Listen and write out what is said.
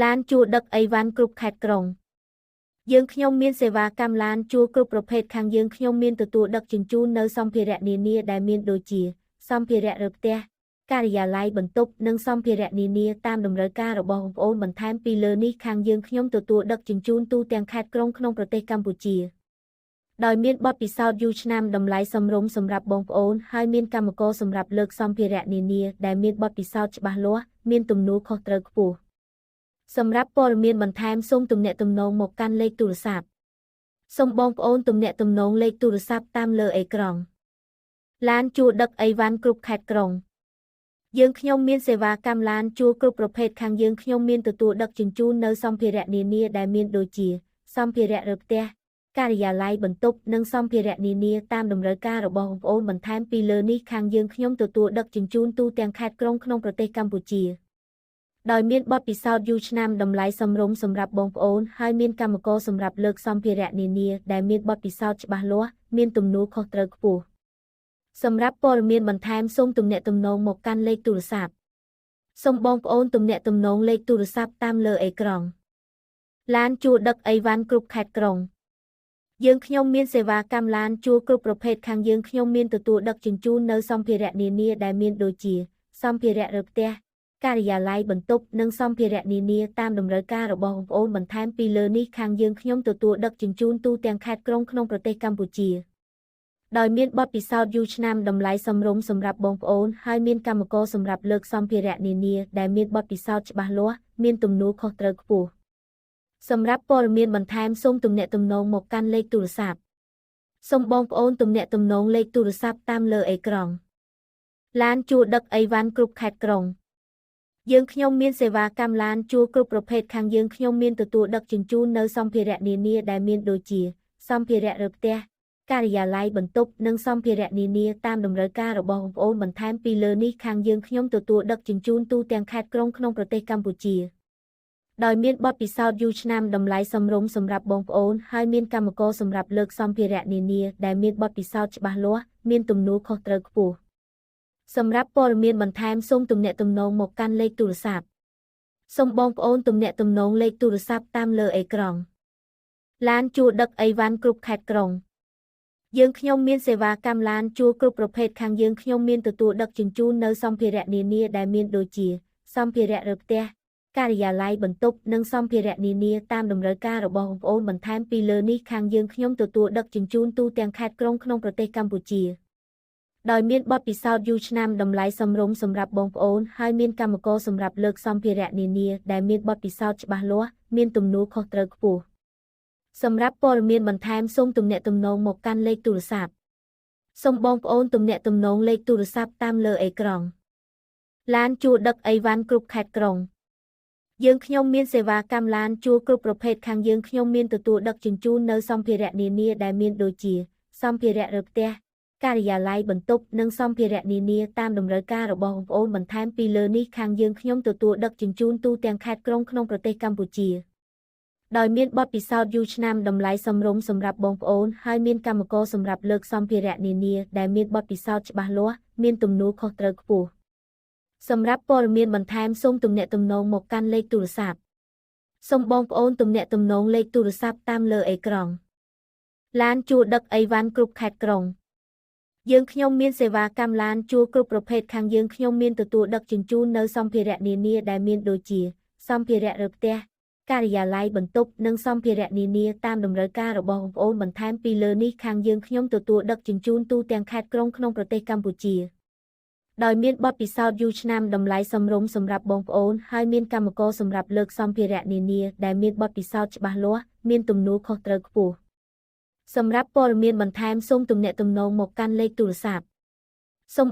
ឡានជួលដឹកអីវ៉ាន់គ្រប់ខេត្តក្រុងយើងខ្ញុំមានសេវាកម្មឡានជួលគ្រប់ប្រភេទខាងយើងខ្ញុំមានទទួលដឹកជញ្ជូននៅសម្ភារៈនានាដែលមានដូចជាសម្ភារៈរើផ្ទះការិយាល័យបន្ទប់និងសម្ភារៈនានាតាមតម្រូវការរបស់បងប្អូនបន្ថែមពីលើនេះខាងយើងខ្ញុំទទួលដឹកជញ្ជូនទូទាំងខេត្តក្រុងក្នុងប្រទេសកម្ពុជាដោយមានបទពិសោធន៍យូរឆ្នាំតម្លៃសមរម្យសម្រាប់បងប្អូនហើយមានកម្មករសម្រាប់លើកសម្ភារៈនានាដែលមានបទពិសោធន៍ច្បាស់លាស់មានទំនួលខុសត្រូវខ្ពស់សម្រាប់ព័ត៌មានបន្ថែមសូមទំនាក់ទំនងមកកាន់លេខទូរស័ព្ទសូមបងប្អូនទំនាក់ទំនងលេខទូរស័ព្ទតាមលើអេក្រង់ឡានជួលដឹកអីវ៉ាន់គ្រប់ខេត្តក្រុងយើងខ្ញុំមានសេវាកម្មឡានជួលគ្រប់ប្រភេទខាងយើងខ្ញុំមានទទួលដឹកជញ្ជូននៅសម្ភារៈនានាដែលមានដូចជាសម្ភារៈរើផ្ទះការិយាល័យបន្ទប់និងសម្ភារៈនានាតាមតម្រូវការរបស់បងប្អូនបន្ថែមពីលើនេះខាងយើងខ្ញុំទទួលដឹកជញ្ជូនទូទាំងខេត្តក្រុងក្នុងប្រទេសកម្ពុជាដោយមានបទពិសោធន៍យូរឆ្នាំតម្លៃសមរម្យសម្រាប់បងប្អូនហើយមានកម្មករសម្រាប់លើកសម្ភារៈនានាដែលមានបទពិសោធន៍ច្បាស់លាស់មានទំនួលខុសត្រូវខ្ពស់សម្រាប់ព័ត៌មានបន្ថែមសូមទំនាក់ទំនងមកកាន់លេខទូរស័ព្ទសូមបងប្អូនទំនាក់ទំនងលេខទូរស័ព្ទតាមលើអេក្រង់ឡានជួលដឹកអីវ៉ាន់គ្រប់ខេត្តក្រុងយើងខ្ញុំមានសេវាកម្មឡានជួលគ្រប់ប្រភេទខាងយើងខ្ញុំមានទទួលដឹកជញ្ជូននៅសម្ភារៈនានាដែលមានដូចជាសម្ភារៈរើផ្ទះការិយាល័យបន្ទប់និងសម្ភារៈនានាតាមតម្រូវការរបស់បងប្អូនបន្ថែមពីលើនេះខាងយើងខ្ញុំទទួលដឹកជញ្ជូនទូទាំងខេត្តក្រុងក្នុងប្រទេសកម្ពុជាដោយមានបទពិសោធន៍យូរឆ្នាំតម្លៃសមរម្យសម្រាប់បងប្អូនហើយមានកម្មករសម្រាប់លើកសម្ភារៈនានាដែលមានបទពិសោធន៍ច្បាស់លាស់មានទំនួលខុសត្រូវខ្ពស់សម្រាប់ព័ត៌មានបន្ថែមសូមទំនាក់ទំនងមកកាន់លេខទូរស័ព្ទសូមបងប្អូនទំនាក់ទំនងលេខទូរស័ព្ទតាមលើអេក្រង់ឡានជួលដឹកអីវ៉ាន់គ្រប់ខេត្តក្រុងយើងខ្ញុំមានសេវាកម្មឡានជួលគ្រប់ប្រភេទខាងយើងខ្ញុំមានទទួលដឹកជញ្ជូននៅសម្ភារៈនានាដែលមានដូចជាសម្ភារៈរើផ្ទះការិយាល័យបន្ទប់និងសម្ភារៈនានាតាមតម្រូវការរបស់បងប្អូនបន្ថែមពីលើនេះខាងយើងខ្ញុំទទួលដឹកជញ្ជូនទូទាំងខេត្តក្រុងក្នុងប្រទេសកម្ពុជាដោយមានបទពិសោធន៍យូរឆ្នាំតម្លៃសមរម្យសម្រាប់បងប្អូនហើយមានកម្មករសម្រាប់លើកសម្ភារៈនានាដែលមានបទពិសោធន៍ច្បាស់លាស់មានទំនួលខុសត្រូវខ្ពស់សម្រាប់ព័ត៌មានបន្ថែមសូមទំនាក់ទំនងមកកាន់លេខទូរស័ព្ទសូមបងប្អូនទំនាក់ទំនងលេខទូរស័ព្ទតាមលើអេក្រង់ឡានជួលដឹកអីវ៉ាន់គ្រប់ខេត្តក្រុងយើងខ្ញុំមានសេវាកម្មឡានជួលគ្រប់ប្រភេទខាងយើងខ្ញុំមានទទួលដឹកជញ្ជូននៅសម្ភារៈនានាដែលមានដូចជាសម្ភារៈរើផ្ទះការិយាល័យបន្ទប់និងសម្ភារៈនានាតាមតម្រូវការរបស់បងប្អូនបន្ថែមពីលើនេះខាងយើងខ្ញុំទទួលដឹកជញ្ជូនទូទាំងខេត្តក្រុងក្នុងប្រទេសកម្ពុជាដោយមានបទពិសោធន៍យូរឆ្នាំតម្លៃសមរម្យសម្រាប់បងប្អូនហើយមានកម្មករសម្រាប់លើកសម្ភារៈនានាដែលមានបទពិសោធន៍ច្បាស់លាស់មានទំនួលខុសត្រូវខ្ពស់សម្រាប់ព័ត៌មានបន្ថែមសូមទំនាក់ទំនងមកកាន់លេខទូរស័ព្ទសូមបងប្អូនទំនាក់ទំនងលេខទូរស័ព្ទតាមលើអេក្រង់ឡានជួលដឹកអីវ៉ាន់គ្រប់ខេត្តក្រុងយើងខ្ញុំមានសេវាកម្មឡានជួលគ្រប់ប្រភេទខាងយើងខ្ញុំមានទទួលដឹកជញ្ជូននៅសម្ភារៈនានាដែលមានដូចជាសម្ភារៈរើផ្ទះការិយាល័យបន្ទប់និងសម្ភារៈនានាតាមតម្រូវការរបស់បងប្អូនបន្ថែមពីលើនេះខាងយើងខ្ញុំទទួលដឹកជញ្ជូនទូទាំងខេត្តក្រុងក្នុងប្រទេសកម្ពុជាដោយមានបទពិសោធន៍យូរឆ្នាំតម្លៃសមរម្យសម្រាប់បងប្អូនហើយមានកម្មករសម្រាប់លើកសម្ភារៈនានាដែលមានបទពិសោធន៍ច្បាស់លាស់មានទំនួលខុសត្រូវខ្ពស់សម្រាប់ព័ត៌មានបន្ថែមសូមទំនាក់ទំនងមកកាន់លេខទូរស័ព្ទសូមបងប្អូនទំនាក់ទំនងលេខទូរស័ព្ទតាមលើអេក្រង់ឡានជួលដឹកអីវ៉ាន់គ្រប់ខេត្តក្រុងយើងខ្ញុំមានសេវាកម្មឡានជួលគ្រប់ប្រភេទខាងយើងខ្ញុំមានទទួលដឹកជញ្ជូននៅសម្ភារៈនានាដែលមានដូចជាសម្ភារៈរើផ្ទះការិយាល័យបន្ទប់និងសម្ភារៈនានាតាមតម្រូវការរបស់បងប្អូនបន្ថែមពីលើនេះខាងយើងខ្ញុំទទួលដឹកជញ្ជូនទូទាំងខេត្តក្រុងក្នុងប្រទេសកម្ពុជាដោយមានបទពិសោធន៍យូរឆ្នាំតម្លៃសមរម្យសម្រាប់បងប្អូនហើយមានកម្មករសម្រាប់លើកសម្ភារៈនានាដែលមានបទពិសោធន៍ច្បាស់លាស់មានទំនួលខុសត្រូវខ្ពស់សម្រាប់ព័ត៌មានបន្ថែមសូមទំនាក់ទំនងមកកាន់លេខទូរស័ព្ទសូម